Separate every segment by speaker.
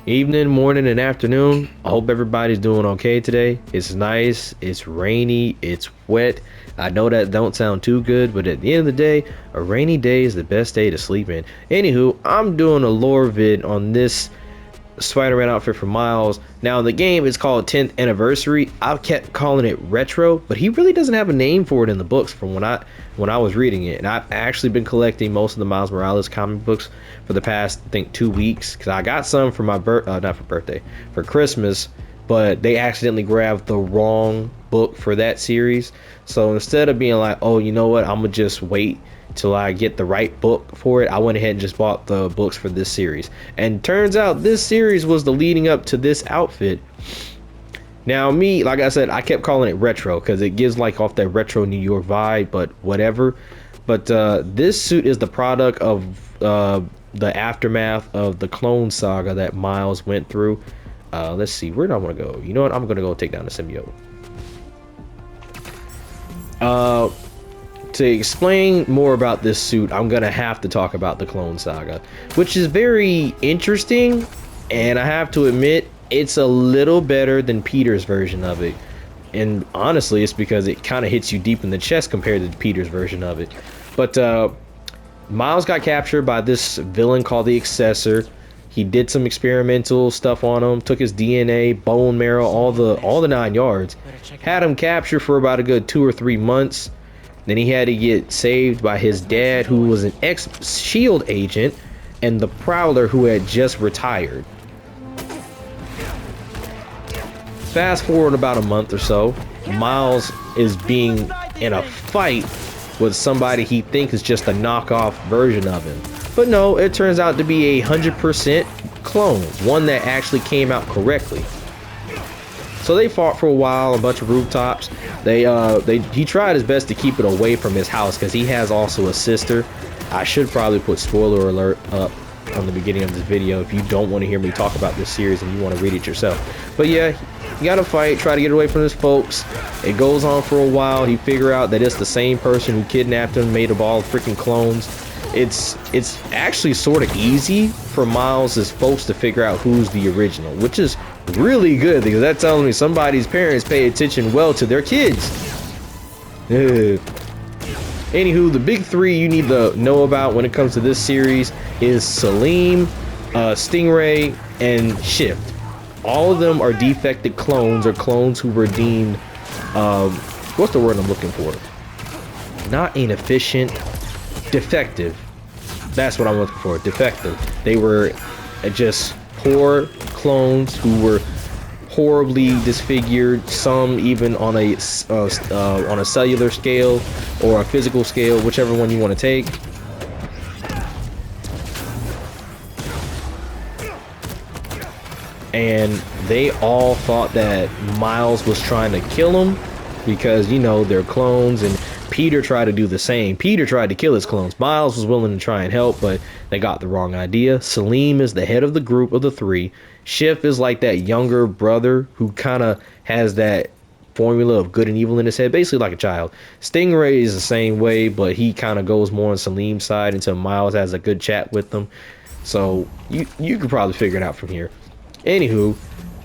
Speaker 1: Evening, morning, and afternoon. I hope everybody's doing okay today. It's nice, it's rainy, it's wet. I know that don't sound too good, but at the end of the day, a rainy day is the best day to sleep in. Anywho, I'm doing a lore vid on this Spider-Man outfit for Miles. Now in the game it's called 10th Anniversary. I've kept calling it Retro, but he really doesn't have a name for it in the books from when I was reading it. And I've actually been collecting most of the Miles Morales comic books for the past, I think, 2 weeks, because I got some for my not for birthday, for Christmas, but they accidentally grabbed the wrong book for that series. So instead of being like, oh, you know what, I'm gonna just wait till I get the right book for it, I went ahead and just bought the books for this series. And turns out this series was the leading up to this outfit. Now me, like I said, I kept calling it retro because it gives like off that retro New York vibe, but whatever. But this suit is the product of the aftermath of the Clone Saga that Miles went through. Let's see, where do I want to go? You know what, I'm gonna go take down the symbiote. To explain more about this suit, I'm gonna have to talk about the Clone Saga, which is very interesting, and I have to admit it's a little better than Peter's version of it. And honestly, it's because it kind of hits you deep in the chest compared to Peter's version of it. But Miles got captured by this villain called the Accessor. He did some experimental stuff on him, took his DNA, bone marrow, all the 9 yards. Had him captured for about a good 2 or 3 months. Then he had to get saved by his dad, who was an ex-SHIELD agent, and the Prowler, who had just retired. Fast forward about a month or so, Miles is being in a fight with somebody he thinks is just a knockoff version of him. But no, it turns out to be 100% clone, one that actually came out correctly. So they fought for a while, a bunch of rooftops. He tried his best to keep it away from his house because he has also a sister. I should probably put spoiler alert up on the beginning of this video if you don't want to hear me talk about this series and you want to read it yourself. But yeah, he got to fight, try to get away from his folks. It goes on for a while. He figure out that it's the same person who kidnapped him, made up all freaking clones. It's actually sort of easy for Miles' folks to figure out who's the original, which is really good because that tells me somebody's parents pay attention well to their kids. Anywho, the big three you need to know about when it comes to this series is Salim, Stingray, and Shift. All of them are defected clones, or clones who were deemed, what's the word I'm looking for? Not inefficient, defective. That's what I'm looking for, defective. They were just poor clones who were horribly disfigured, some even on a cellular scale or a physical scale, whichever one you want to take. And they all thought that Miles was trying to kill them because, you know, they're clones, and Peter tried to do the same. Peter tried to kill his clones. Miles was willing to try and help, but they got the wrong idea. Salim is the head of the group of the three. Shift is like that younger brother who kind of has that formula of good and evil in his head, basically like a child. Stingray is the same way, but he kind of goes more on Salim's side until Miles has a good chat with them. So you could probably figure it out from here. Anywho,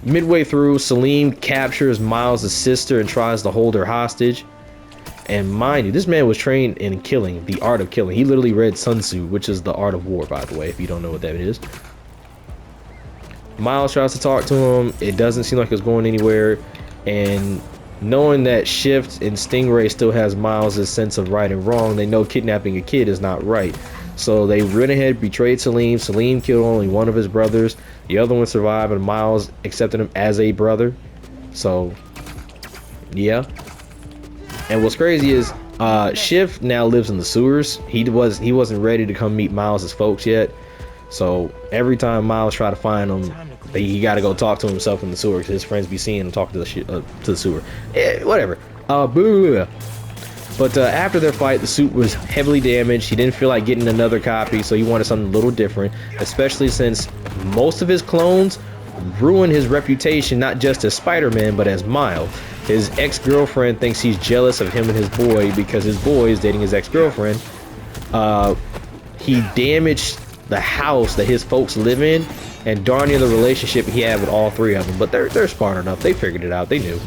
Speaker 1: midway through, Salim captures Miles' sister and tries to hold her hostage. And mind you, this man was trained in killing, the art of killing. He literally read Sun Tzu, which is the art of war, by the way, if you don't know what that is. Miles tries to talk to him. It doesn't seem like it's going anywhere. And knowing that Shift and Stingray still has Miles' sense of right and wrong, they know kidnapping a kid is not right. So they went ahead, betrayed Salim. Salim killed only one of his brothers. The other one survived, and Miles accepted him as a brother. So, yeah. And what's crazy is Shift now lives in the sewers. He wasn't ready to come meet Miles' folks yet. So every time Miles try to find him, he got to go talk to himself in the sewer because his friends be seeing him talking to the sewer. Whatever. Boo. But after their fight, the suit was heavily damaged. He didn't feel like getting another copy, so he wanted something a little different, especially since most of his clones ruined his reputation, not just as Spider-Man, but as Miles. His ex-girlfriend thinks he's jealous of him and his boy because his boy is dating his ex-girlfriend. He damaged the house that his folks live in, and darn near the relationship he had with all three of them. But they're smart enough. They figured it out. They knew.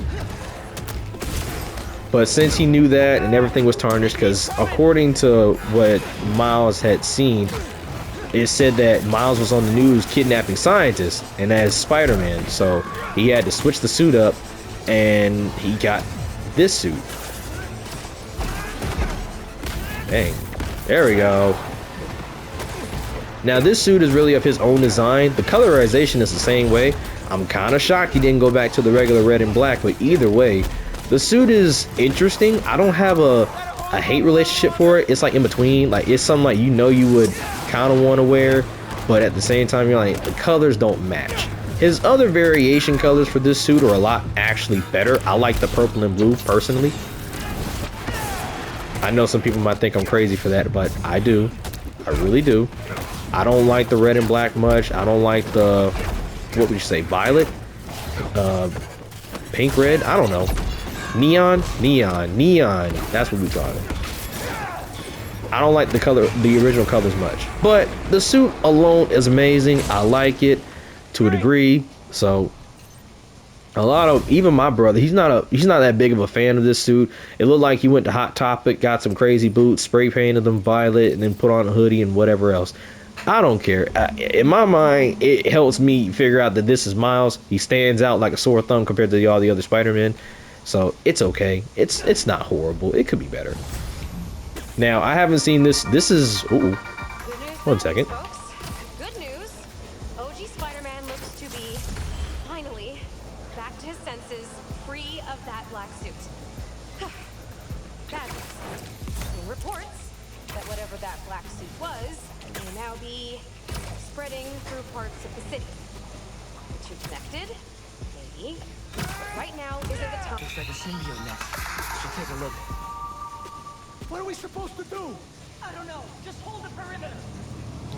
Speaker 1: But since he knew that and everything was tarnished, because according to what Miles had seen, it said that Miles was on the news kidnapping scientists and as Spider-Man, so he had to switch the suit up, and he got this suit. Dang, there we go. Now this suit is really of his own design. The colorization is the same way. I'm kind of shocked he didn't go back to the regular red and black, but either way, the suit is interesting. I don't have a hate relationship for it. It's like in between. Like, it's something like, you know, you would kind of want to wear, but at the same time you're like, the colors don't match. His other variation colors for this suit are a lot actually better. I like the purple and blue personally. I know some people might think I'm crazy for that, but I do. I really do. I don't like the red and black much. I don't like the, what would you say, violet? Pink, red? I don't know. Neon? Neon. That's what we call it. I don't like the color, the original colors much. But the suit alone is amazing. I like it to a degree. So a lot of, even my brother, he's not that big of a fan of this suit. It looked like he went to Hot Topic, got some crazy boots, spray painted them violet, and then put on a hoodie and whatever else. I don't care. In my mind, it helps me figure out that this is Miles. He stands out like a sore thumb compared to all the other Spider-Men. So it's okay. It's not horrible. It could be better. Now, I haven't seen this. This is... Ooh. One second.
Speaker 2: Good news. OG Spider-Man looks to be finally back to his senses, free of that black suit. Bad news. Reports that whatever that black suit was may now be spreading through parts of the city. The two connected? Maybe. But right now isn't the time.
Speaker 3: Looks like a symbiote nest. Should take a look. What are we supposed to do? I don't know. Just hold the perimeter.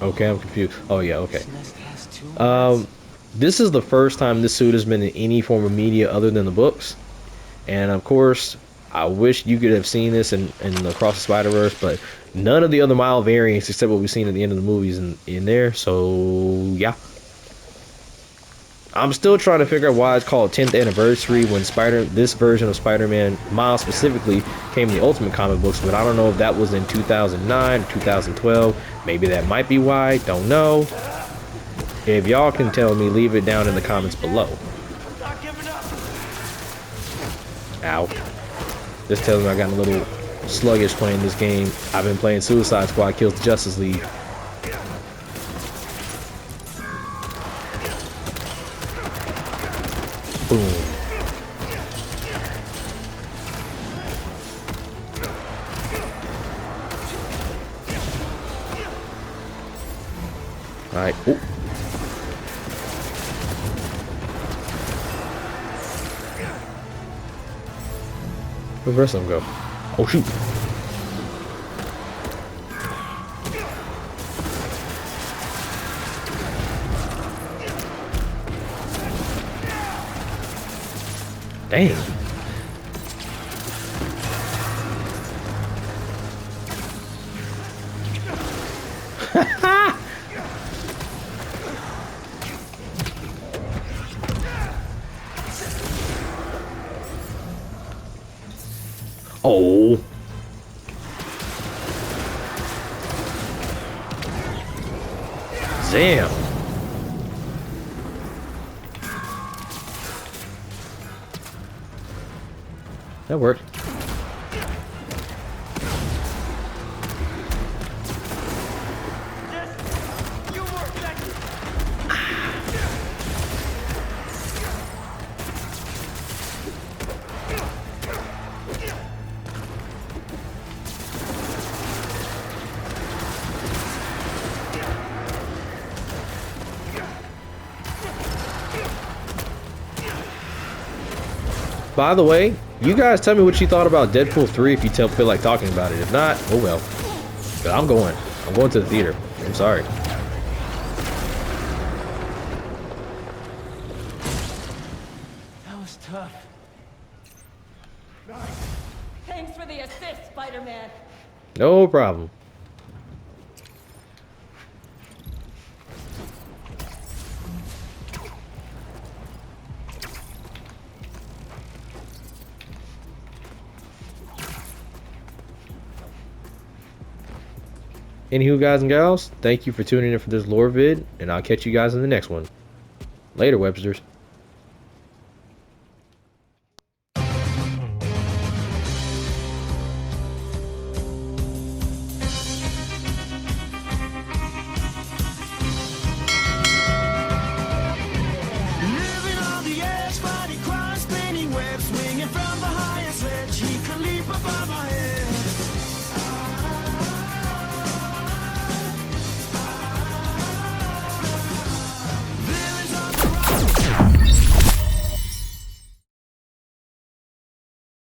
Speaker 1: Okay, I'm confused. Oh yeah, okay.
Speaker 3: This nest has two
Speaker 1: This is the first time this suit has been in any form of media other than the books. And of course, I wish you could have seen this in Across the Spider-Verse, but none of the other Miles variants except what we've seen at the end of the movies in there. So yeah. I'm still trying to figure out why it's called 10th anniversary when this version of Spider-Man, Miles specifically, came in the Ultimate comic books, but I don't know if that was in 2009 or 2012. Maybe that might be why, don't know. If y'all can tell me, leave it down in the comments below. Ow. This tells me I got a little sluggish playing this game. I've been playing Suicide Squad Kills the Justice League. Boom. All right. Ooh. Where'd the rest of them go? Oh shoot. Dang. Oh. Damn. That worked. By the way, you guys tell me what you thought about Deadpool 3 if you feel like talking about it. If not, oh well. But I'm going. I'm going to the theater. I'm sorry.
Speaker 3: That was tough.
Speaker 4: Thanks for the assist, Spider-Man.
Speaker 1: No problem. Anywho, guys and gals, thank you for tuning in for this lore vid, and I'll catch you guys in the next one. Later, Websters.
Speaker 3: Living on the edge, fighting crime, spinning webs, swinging from the highest ledge. He could leap above my head.